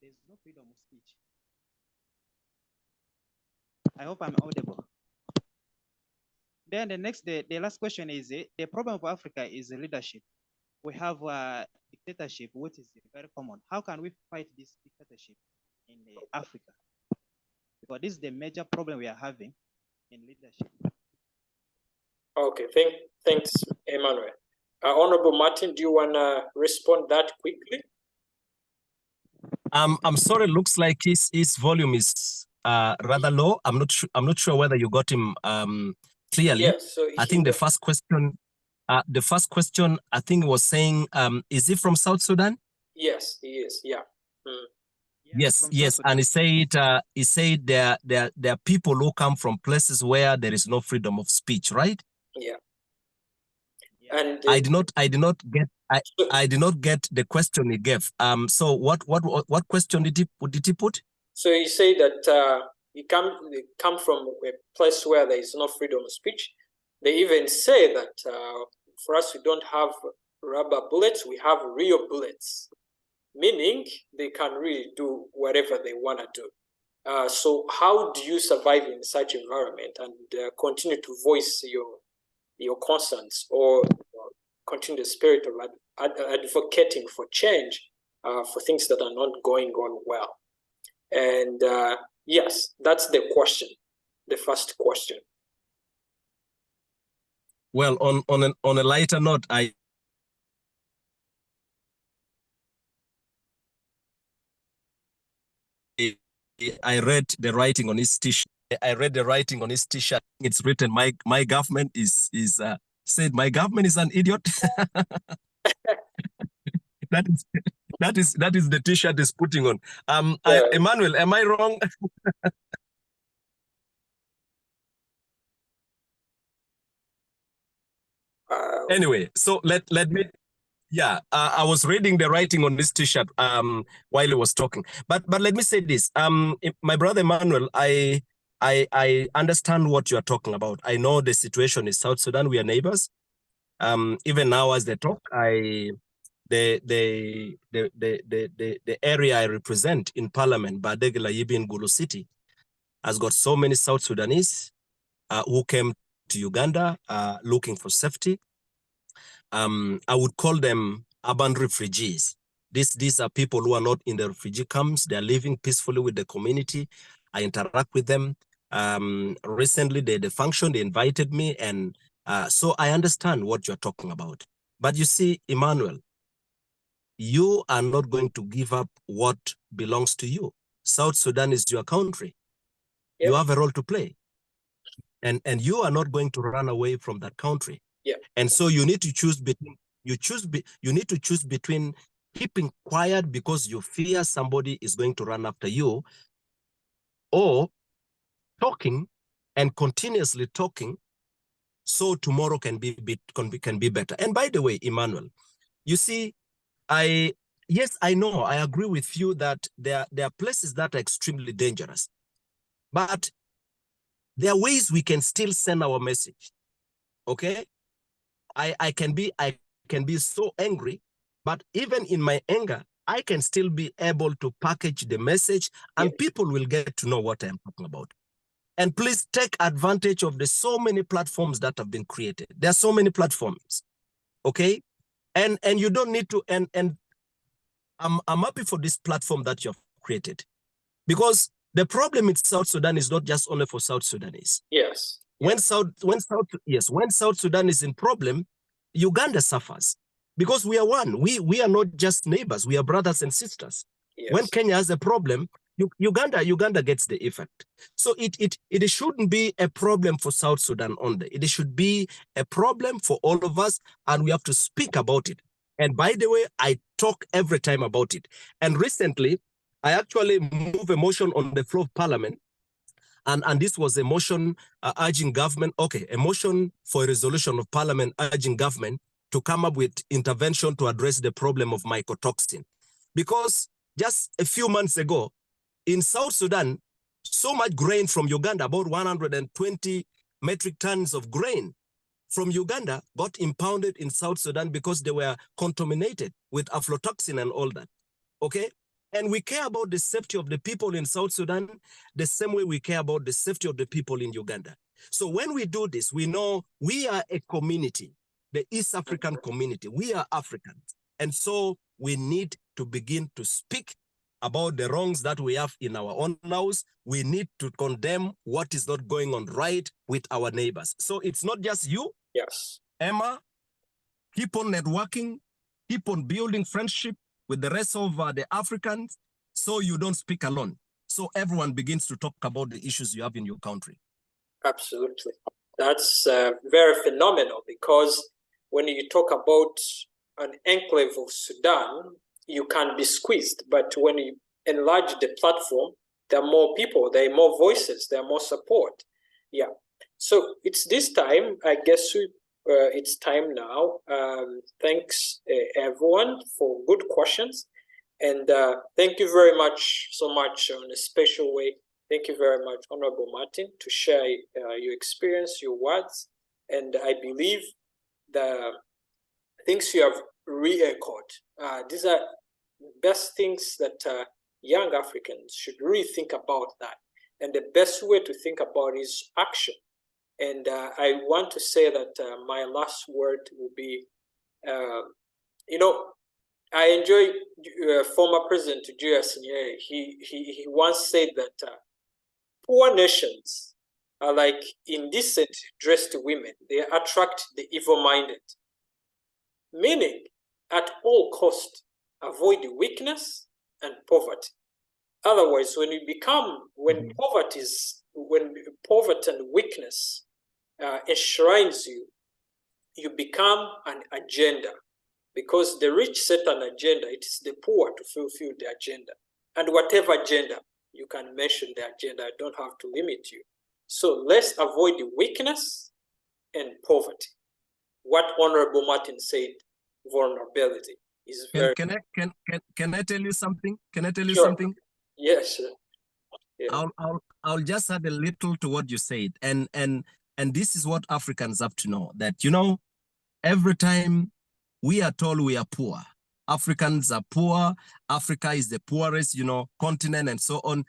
there's no freedom of speech? I hope I'm audible. Then the last question is, the problem of Africa is leadership. We have dictatorship, which is very common. How can we fight this dictatorship in Africa? Because this is the major problem we are having in leadership. Okay, thanks, Emmanuel. Honorable Martin, do you want to respond that quickly? I'm sorry, looks like his volume is rather low. I'm not sure whether you got him clearly. Yes, so I think the first question I think was saying, is he from South Sudan? Yes, he is. Yeah. Yes, and he said there are people who come from places where there is no freedom of speech, right? Yeah. And I did not get the question he gave. So what question did he put? So he said that they come from a place where there is no freedom of speech. They even say that for us, we don't have rubber bullets, we have real bullets, meaning they can really do whatever they want to do. So how do you survive in such environment and continue to voice your concerns or continue the spirit of advocating for change for things that are not going on well? And yes, that's the question, the first question. Well, on a lighter note, I read the writing on his t-shirt. It's written, my government is said my government is an idiot. That is the t-shirt is putting on. Yeah. Emmanuel, am I wrong? Anyway, so let me Yeah, I was reading the writing on this T-shirt while he was talking. But let me say this. My brother Emmanuel, I understand what you are talking about. I know the situation in South Sudan. We are neighbors. Even now as they talk, the area I represent in Parliament, Badegla Yibin Gulu City, has got so many South Sudanese who came to Uganda looking for safety. I would call them urban refugees. These are people who are not in the refugee camps. They are living peacefully with the community. I interact with them. Recently, they functioned, they invited me, and so I understand what you're talking about. But you see, Emmanuel, you are not going to give up what belongs to you. South Sudan is your country. Yep. You have a role to play. And you are not going to run away from that country. Yeah. And so you need to choose between you need to choose between keeping quiet because you fear somebody is going to run after you, or talking and continuously talking so tomorrow can be better. And by the way, Emmanuel, you see, yes, I know, I agree with you that there are places that are extremely dangerous, but there are ways we can still send our message. Okay, I can be so angry, but even in my anger, I can still be able to package the message, and people will get to know what I'm talking about. And please take advantage of the so many platforms that have been created. There are so many platforms, okay? And you don't need to, and I'm happy for this platform that you've created, because the problem in South Sudan is not just only for South Sudanese. Yes. When South Sudan is in problem, Uganda suffers, because we are one. We are not just neighbors. We are brothers and sisters. Yes. When Kenya has a problem, Uganda gets the effect. So it shouldn't be a problem for South Sudan only. It should be a problem for all of us, and we have to speak about it. And by the way, I talk every time about it. And recently, I actually moved a motion on the floor of Parliament, and this was a motion urging government, a motion for a resolution of Parliament urging government to come up with intervention to address the problem of mycotoxin. Because just a few months ago, in South Sudan, so much grain from Uganda, about 120 metric tons of grain from Uganda got impounded in South Sudan because they were contaminated with aflatoxin and all that, okay? And we care about the safety of the people in South Sudan the same way we care about the safety of the people in Uganda. So when we do this, we know we are a community, the East African community. We are Africans. And so we need to begin to speak about the wrongs that we have in our own house. We need to condemn what is not going on right with our neighbors. So it's not just you. Yes. Emma, keep on networking, keep on building friendship with the rest of the Africans, so you don't speak alone. So everyone begins to talk about the issues you have in your country. Absolutely. That's very phenomenal, because when you talk about an enclave of Sudan, you can be squeezed. But when you enlarge the platform, there are more people, there are more voices, there are more support. Yeah. So it's this time, I guess it's time now. Thanks everyone for good questions. And thank you very much, so much in a special way. Thank you very much, Honorable Martin, to share your experience, your words. And I believe the things you have re-echoed, these are best things that young Africans should really think about that. And the best way to think about is action. And I want to say that my last word will be, I enjoy former President Julius Nyerere. He once said that poor nations are like indecent dressed women. They attract the evil-minded. Meaning, at all cost, avoid weakness and poverty. Otherwise, when poverty and weakness enshrines you, you become an agenda. Because the rich set an agenda, it is the poor to fulfill the agenda. And whatever agenda, you can mention the agenda. I don't have to limit you. So let's avoid the weakness and poverty. What Honorable Martin said, vulnerability is very. Can I tell you something? Can I tell you Sure. something? Yes. Yeah. I'll just add a little to what you said, and this is what Africans have to know, that every time we are told we are poor, Africans are poor, Africa is the poorest continent, and so on.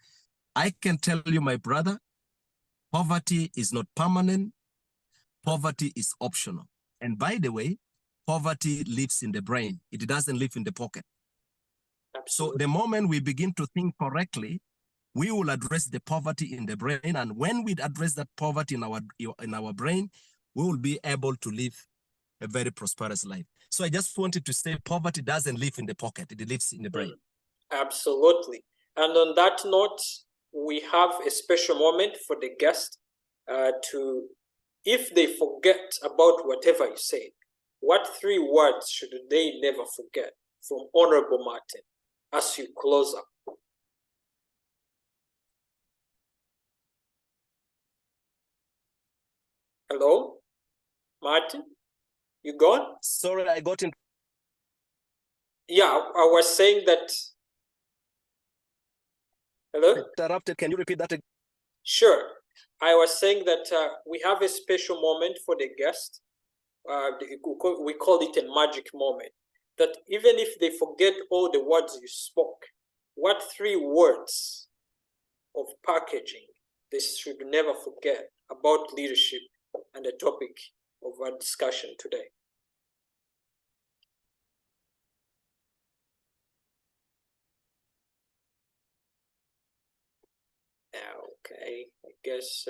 I can tell you, my brother, poverty is not permanent. Poverty is optional. And by the way, poverty lives in the brain. It doesn't live in the pocket. Absolutely. So the moment we begin to think correctly, we will address the poverty in the brain. And when we address that poverty in our brain, we will be able to live a very prosperous life. So I just wanted to say poverty doesn't live in the pocket. It lives in the brain. Absolutely. And on that note, we have a special moment for the guest if they forget about whatever you said, what 3 words should they never forget from Honorable Martin as you close up? Hello, Martin? You gone? Sorry, I got in. Yeah, I was saying that. Hello? Interrupted. Can you repeat that again? Sure. I was saying that we have a special moment for the guest. We call it a magic moment. That even if they forget all the words you spoke, what 3 words of packaging they should never forget about leadership and the topic of our discussion today? Okay, I guess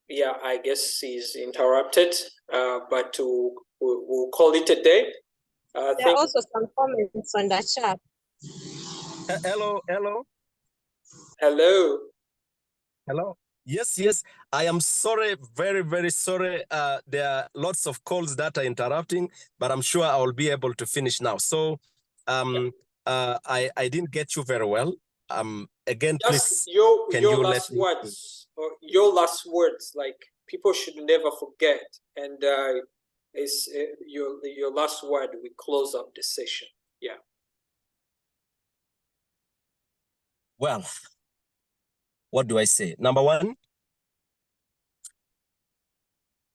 yeah, I guess he's interrupted, but we'll call it a day. There are also some comments on the chat. Hello. Yes. I am sorry, very, very sorry. There are lots of calls that are interrupting, but I'm sure I will be able to finish now. So I didn't get you very well. Again, just please, your last words, or your last words, like people should never forget, and is your last word. We close up the session. Yeah. Well, what do I say? Number 1,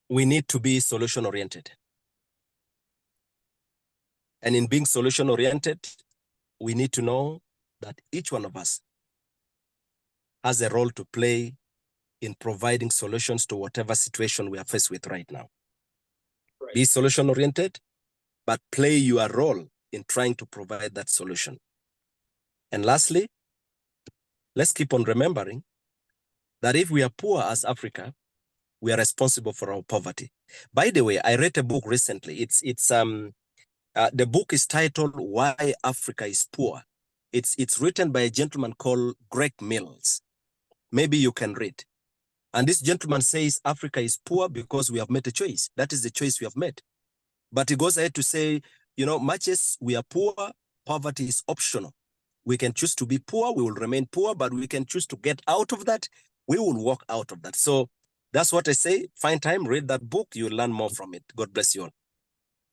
we need to be solution-oriented. And in being solution-oriented, we need to know that each one of us has a role to play in providing solutions to whatever situation we are faced with right now. Right. Be solution-oriented, but play your role in trying to provide that solution. And lastly, let's keep on remembering that if we are poor as Africa, we are responsible for our poverty. By the way, I read a book recently. The book is titled "Why Africa is Poor." It's written by a gentleman called Greg Mills. Maybe you can read. And this gentleman says Africa is poor because we have made a choice. That is the choice we have made. But he goes ahead to say, much as we are poor, poverty is optional. We can choose to be poor, we will remain poor, but we can choose to get out of that. We will walk out of that. So that's what I say. Find time, read that book. You'll learn more from it. God bless you all.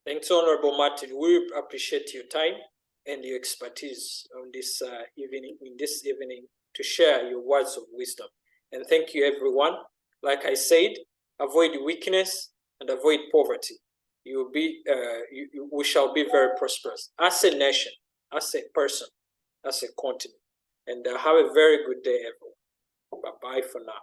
Thanks, Honorable Martin. We appreciate your time and your expertise on this evening to share your words of wisdom. And thank you, everyone. Like I said, avoid weakness and avoid poverty. We shall be very prosperous as a nation, as a person, as a continent. And have a very good day, everyone. Bye-bye for now.